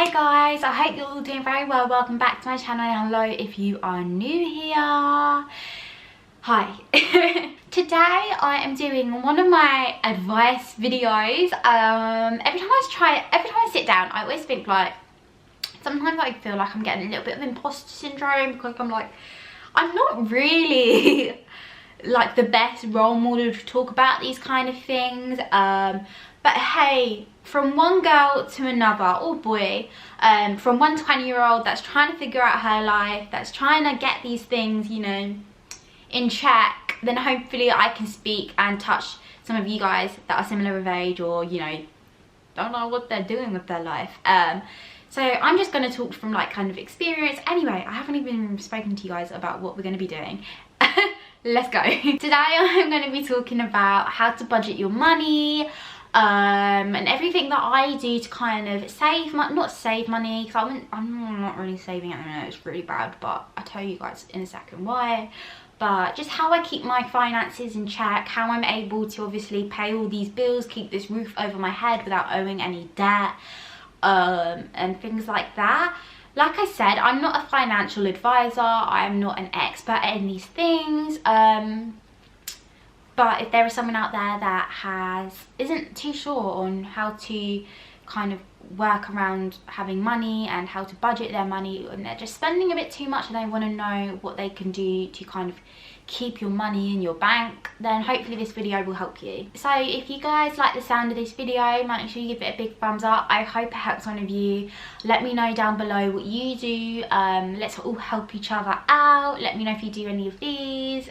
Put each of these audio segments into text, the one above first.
Hey guys, I hope you're all doing very well. Welcome back to my channel. Hello if you are new here. Hi. Today I am doing one of my advice videos. Every time I sit down, I always think like, sometimes I feel like I'm getting a little bit of imposter syndrome because I'm like, I'm not really like the best role model to talk about these kind of things. But hey, from one girl to another, or boy, from one 20-year-old that's trying to figure out her life, that's trying to get these things, you know, in check, then hopefully I can speak and touch some of you guys that are similar of age, or, you know, don't know what they're doing with their life. So I'm just going to talk from like kind of experience. Anyway, I haven't even spoken to you guys about what we're going to be doing. Let's go. Today I'm going to be talking about how to budget your money, and everything that I do to kind of save money, not save money, because I'm not really saving at the minute, it's really bad, but I'll tell you guys in a second why. But just how I keep my finances in check, how I'm able to obviously pay all these bills, keep this roof over my head without owing any debt, and things like that. Like I said, I'm not a financial advisor, I am not an expert in these things, but if there is someone out there that isn't too sure on how to kind of work around having money and how to budget their money, and they're just spending a bit too much and they want to know what they can do to kind of keep your money in your bank, then hopefully this video will help you. So if you guys like the sound of this video, make sure you give it a big thumbs up. I hope it helps one of you. Let me know down below what you do. Let's all help each other out. Let me know if you do any of these.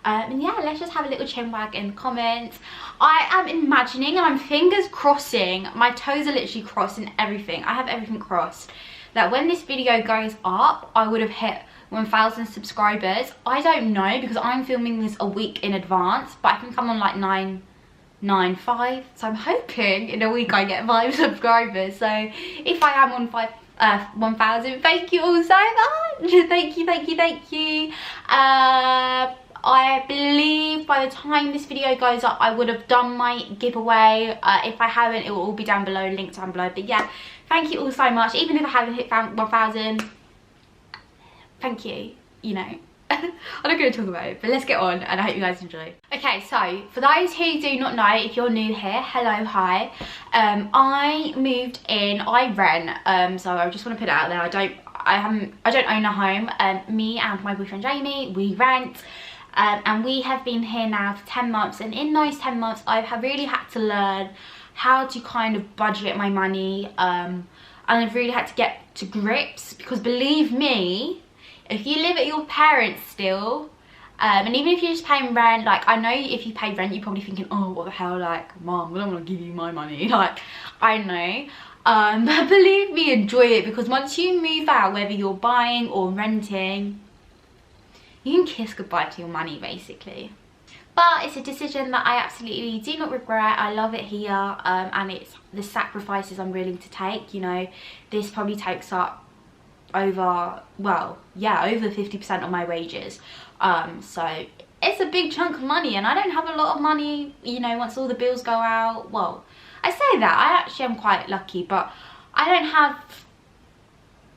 And yeah, let's just have a little chin wag in the comments. I am imagining, and I'm fingers crossing, my toes are literally crossed and everything, I have everything crossed, that when this video goes up I would have hit 1,000 subscribers. I don't know, because I'm filming this a week in advance, but I think I'm on like 995, so I'm hoping in a week I get 5 subscribers. So if I am on 1,000, thank you all so much. Thank you. I believe by the time this video goes up I would have done my giveaway. If I haven't, it will all be down below, linked down below. But yeah, thank you all so much. Even if I haven't hit 1,000, thank you, you know. I'm not going to talk about it, but let's get on, and I hope you guys enjoy. Okay, so for those who do not know, if you're new here, hello, hi. I moved in, I rent, so I just want to put it out there, I don't own a home. Me and my boyfriend Jamie, we rent. And we have been here now for 10 months, and in those 10 months I've really had to learn how to kind of budget my money, and I've really had to get to grips, because believe me, if you live at your parents' still, and even if you're just paying rent, like, I know if you pay rent you're probably thinking, oh, what the hell, like, mom, I don't want to give you my money, like, I know, but believe me, enjoy it, because once you move out, whether you're buying or renting, you can kiss goodbye to your money basically. But it's a decision that I absolutely do not regret. I love it here, and it's the sacrifices I'm willing to take. You know, this probably takes up over, well, yeah, over 50% of my wages, so it's a big chunk of money, and I don't have a lot of money, you know, once all the bills go out. Well, I say that, I actually am quite lucky, but I don't have,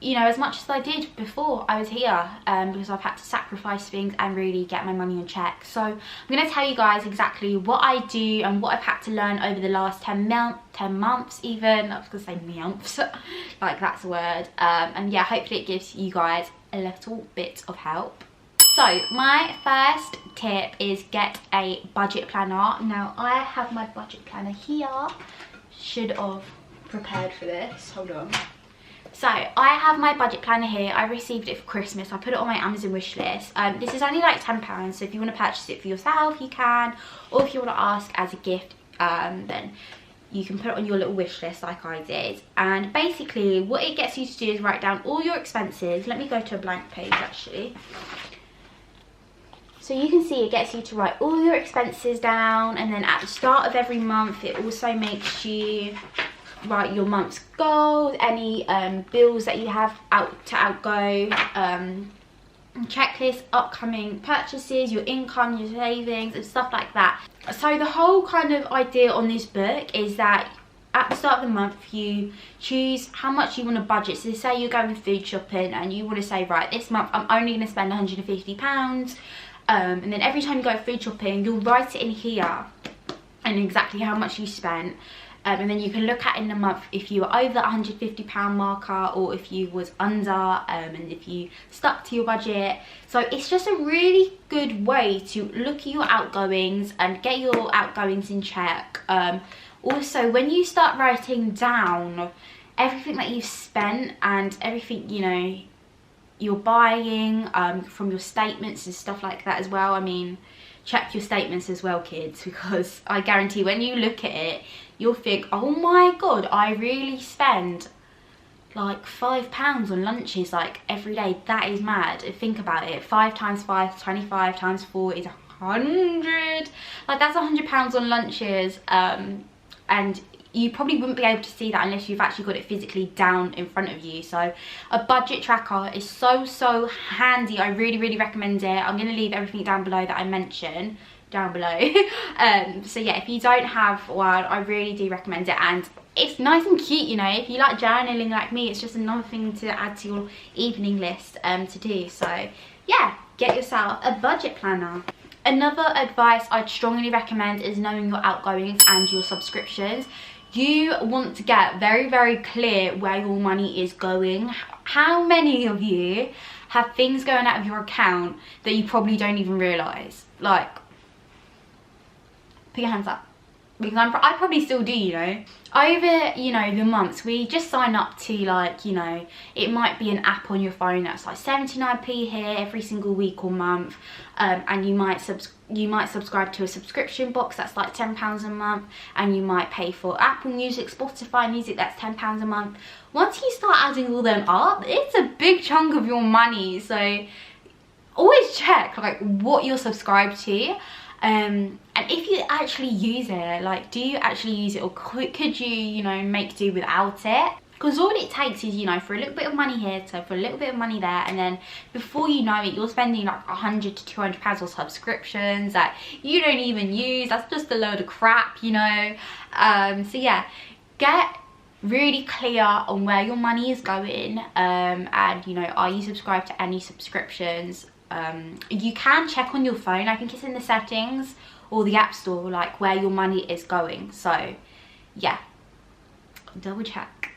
you know, as much as I did before I was here, because I've had to sacrifice things and really get my money in check. So I'm going to tell you guys exactly what I do and what I've had to learn over the last 10 months even. I was going to say months, like that's a word. And yeah, hopefully it gives you guys a little bit of help. So my first tip is get a budget planner. Now I have my budget planner here. Should have prepared for this, hold on. So I have my budget planner here. I received it for Christmas. I put it on my Amazon wish list. This is only like £10, so if you want to purchase it for yourself you can, or if you want to ask as a gift, then you can put it on your little wish list like I did. And basically what it gets you to do is write down all your expenses. Let me go to a blank page actually. So you can see it gets you to write all your expenses down, and then at the start of every month it also makes you write your month's goals, any bills that you have to outgo, checklist, upcoming purchases, your income, your savings and stuff like that. So the whole kind of idea on this book is that at the start of the month, you choose how much you want to budget. So say you're going food shopping and you want to say, right, this month I'm only going to spend £150. And then every time you go food shopping, you'll write it in here and exactly how much you spent. And then you can look at in the month if you were over the £150 marker or if you was under, and if you stuck to your budget. So it's just a really good way to look at your outgoings and get your outgoings in check. Also, when you start writing down everything that you've spent and everything, you know, you're buying from your statements and stuff like that as well. I mean, check your statements as well, kids, because I guarantee when you look at it, you'll think, oh my god, I really spend like £5 on lunches like every day. That is mad. Think about it. 5 times 5, 25 times 4 is 100. Like, that's £100 on lunches. And you probably wouldn't be able to see that unless you've actually got it physically down in front of you. So a budget tracker is so handy. I really recommend it. I'm going to leave everything down below that I mentioned down below. So yeah, if you don't have one, I really do recommend it. And it's nice and cute, you know. If you like journaling like me, it's just another thing to add to your evening list to do. So yeah, get yourself a budget planner. Another advice I'd strongly recommend is knowing your outgoings and your subscriptions. You want to get very clear where your money is going. How many of you have things going out of your account that you probably don't even realise? Like, put your hands up. Because I probably still do, you know. Over, you know, the months, we just sign up to, like, you know, it might be an app on your phone that's like 79p here every single week or month, and you might subscribe to a subscription box that's like £10 a month, and you might pay for Apple Music, Spotify Music, that's £10 a month. Once you start adding all them up, it's a big chunk of your money. So always check like what you're subscribed to. And if you actually use it, like, do you actually use it, or could you, you know, make do without it? Because all it takes is, you know, for a little bit of money here, so for a little bit of money there, and then before you know it, you're spending like £100 to £200 on subscriptions that you don't even use. That's just a load of crap, you know. So yeah, get really clear on where your money is going, and, you know, are you subscribed to any subscriptions? You can check on your phone, I think it's in the settings or the app store, like where your money is going. So yeah, double check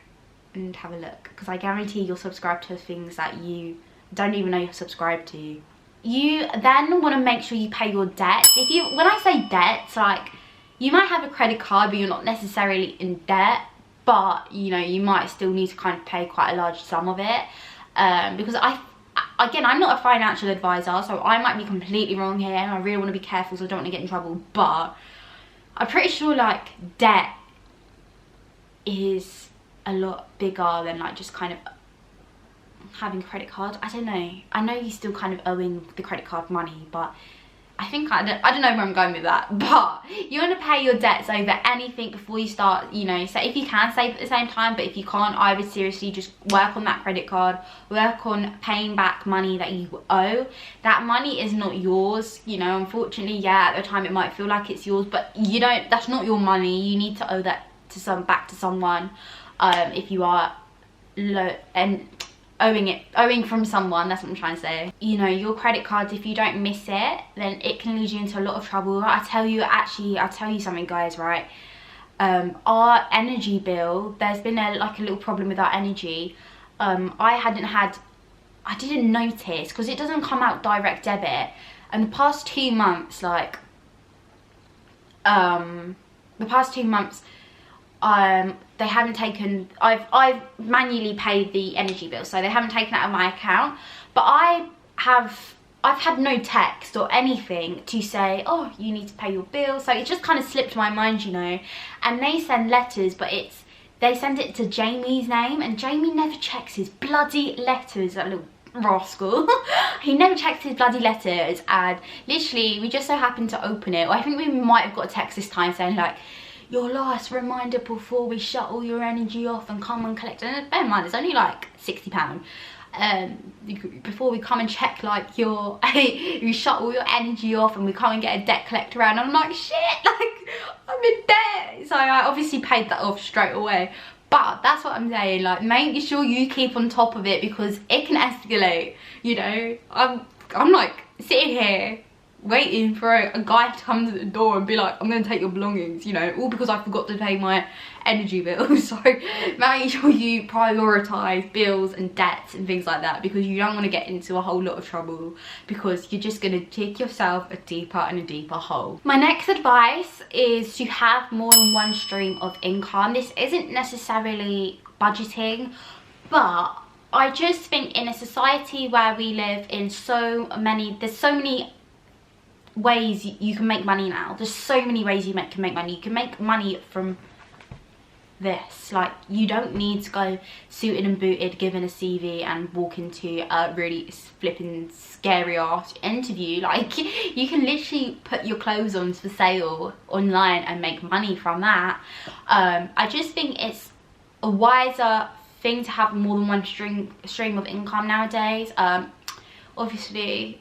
and have a look, because I guarantee you're subscribed to things that you don't even know you're subscribed to. You then want to make sure you pay your debts. When I say debts, like, you might have a credit card but you're not necessarily in debt, but, you know, you might still need to kind of pay quite a large sum of it, because again, I'm not a financial advisor, so I might be completely wrong here, and I really want to be careful so I don't want to get in trouble, but I'm pretty sure, like, debt is a lot bigger than, like, just kind of having a credit card. I don't know. I know you're still kind of owing the credit card money, but I think, I don't know where I'm going with that, but you want to pay your debts over anything before you start, you know. So if you can save at the same time, but if you can't, I would seriously just work on that credit card, work on paying back money that you owe. That money is not yours, you know. Unfortunately, yeah, at the time it might feel like it's yours, but you don't, that's not your money. You need to owe that to back to someone, if you are owing from someone. That's what I'm trying to say. You know, your credit cards, if you don't miss it, then it can lead you into a lot of trouble. I'll tell you something, guys, right? Our energy bill, there's been a little problem with our energy. I didn't notice, because it doesn't come out direct debit, and the past 2 months, like, they haven't taken, I've manually paid the energy bill, so they haven't taken it out of my account, but I've had no text or anything to say, oh, you need to pay your bill. So it just kind of slipped my mind, you know. And they send letters, but they send it to Jamie's name, and Jamie never checks his bloody letters, that little rascal. He never checks his bloody letters, and literally we just so happened to open it, or I think we might have got a text this time saying, like, your last reminder before we shut all your energy off and come and collect. And bear in mind, it's only like £60. Before we come and check, like, you shut all your energy off, and we come and get a debt collector around. And I'm like, shit, like, I'm in debt. So I obviously paid that off straight away. But that's what I'm saying, like, make sure you keep on top of it because it can escalate, you know. I'm like sitting here waiting for a guy to come to the door and be like, I'm gonna take your belongings, you know, all because I forgot to pay my energy bill. So make sure you prioritize bills and debts and things like that, because you don't want to get into a whole lot of trouble, because you're just gonna dig yourself a deeper and a deeper hole. My next advice is to have more than one stream of income. This isn't necessarily budgeting, but I just think in a society where we live in, there's so many ways you can make money now. There's so many ways you can make money. You can make money from this. Like, you don't need to go suited and booted, given a CV and walk into a really flipping scary ass interview. Like, you can literally put your clothes on for sale online and make money from that. I just think it's a wiser thing to have more than one stream of income nowadays. Obviously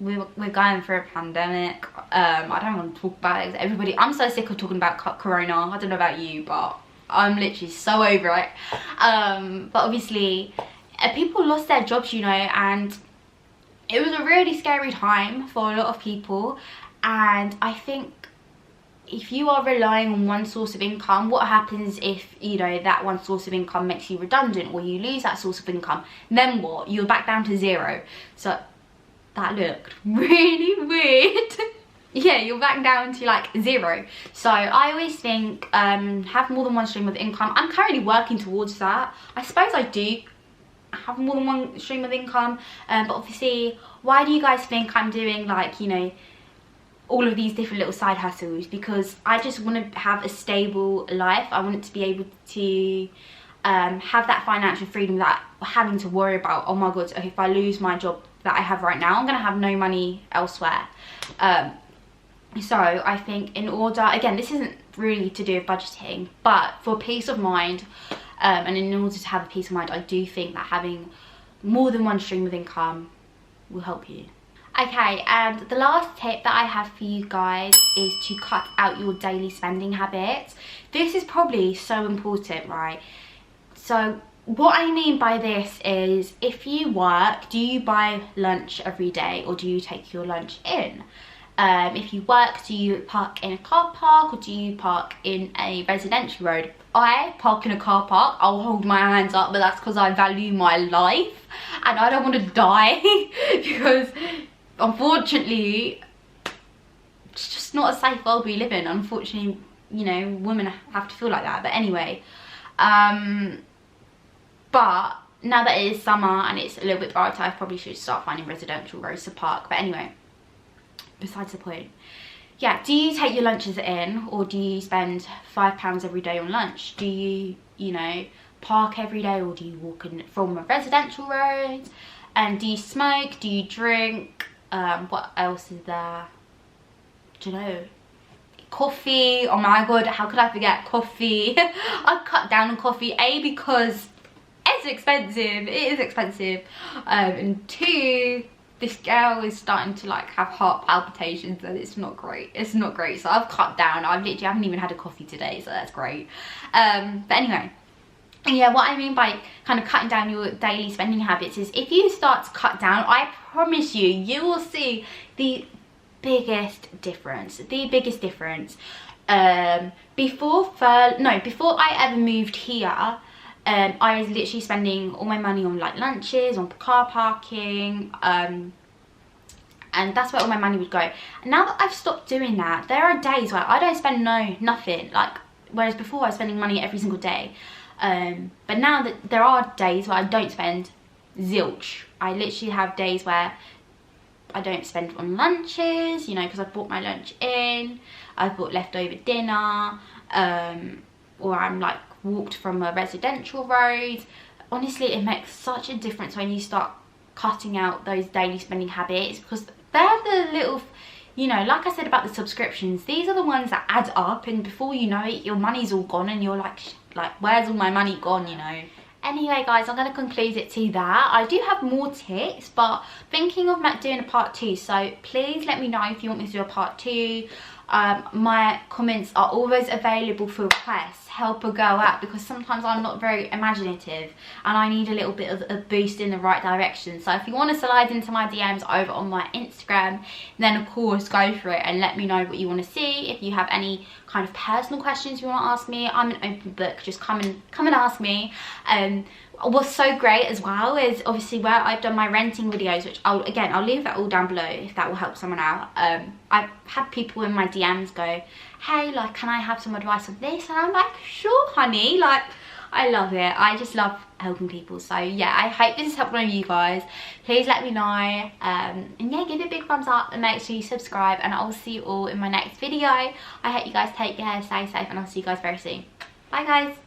we're going through a pandemic. I don't want to talk about it. Everybody, I'm so sick of talking about corona. I don't know about you, but I'm literally so over it. But obviously people lost their jobs, you know, and it was a really scary time for a lot of people. And I think if you are relying on one source of income, what happens if, you know, that one source of income makes you redundant, or you lose that source of income? Then what? You're back down to zero. So that looked really weird. Yeah, you're back down to like zero. So I always think have more than one stream of income. I'm currently working towards that. I suppose I do have more than one stream of income, but obviously, why do you guys think I'm doing, like, you know, all of these different little side hustles? Because I just want to have a stable life. I want to be able to have that financial freedom without having to worry about, oh my god, if I lose my job that I have right now, I'm gonna have no money elsewhere. So I think in order, again, this isn't really to do with budgeting, but for peace of mind, and in order to have a peace of mind, I do think that having more than one stream of income will help you. Okay, and the last tip that I have for you guys is to cut out your daily spending habits. This is probably so important, right? So what I mean by this is, if you work, do you buy lunch every day, or do you take your lunch in? If you work, do you park in a car park, or do you park in a residential road? I park in a car park. I'll hold my hands up, but that's because I value my life and I don't want to die because unfortunately it's just not a safe world we live in. Unfortunately, you know, women have to feel like that. But anyway, but now that it is summer and it's a little bit brighter, I probably should start finding residential roads to park. But anyway, besides the point. Yeah, do you take your lunches in, or do you spend £5 every day on lunch? Do you, you know, park every day, or do you walk in from a residential road? And do you smoke? Do you drink? What else is there? Do you know? Coffee. Oh my god, how could I forget coffee? I've cut down on coffee, A, because it's expensive. It is expensive. And 2, this girl is starting to like have heart palpitations and it's not great. It's not great. So I've cut down. I haven't even had a coffee today, so that's great. But anyway, yeah, what I mean by kind of cutting down your daily spending habits is, if you start to cut down, I promise you, you will see the biggest difference. The biggest difference. Before I ever moved here, I was literally spending all my money on like lunches, on car parking, and that's where all my money would go. And now that I've stopped doing that, there are days where I don't spend nothing, like, whereas before I was spending money every single day. But now that there are days where I don't spend zilch. I literally have days where I don't spend on lunches, you know, because I've bought my lunch in, I've bought leftover dinner, or I'm like walked from a residential road. Honestly, it makes such a difference when you start cutting out those daily spending habits, because they're the little, you know, like I said about the subscriptions, these are the ones that add up, and before you know it, your money's all gone and you're like where's all my money gone, you know. Anyway guys, I'm going to conclude it to that. I do have more tips, but thinking of doing a part 2, so please let me know if you want me to do a part 2. my comments are always available for requests. Help a girl out, because sometimes I'm not very imaginative and I need a little bit of a boost in the right direction. So if you want to slide into my DMs over on my Instagram, then of course go for it and let me know what you want to see. If you have any kind of personal questions you want to ask me, I'm an open book. Just come and ask me. What's so great as well is obviously where I've done my renting videos, which I'll leave that all down below if that will help someone out. I've had people in my DMs go, hey, like, can I have some advice on this? And I'm like, sure honey, like, I love it. I just love helping people. So yeah, I hope this has helped one of you guys. Please let me know, and yeah, give it a big thumbs up and make sure you subscribe, and I'll see you all in my next video. I hope you guys take care, stay safe, and I'll see you guys very soon. Bye guys.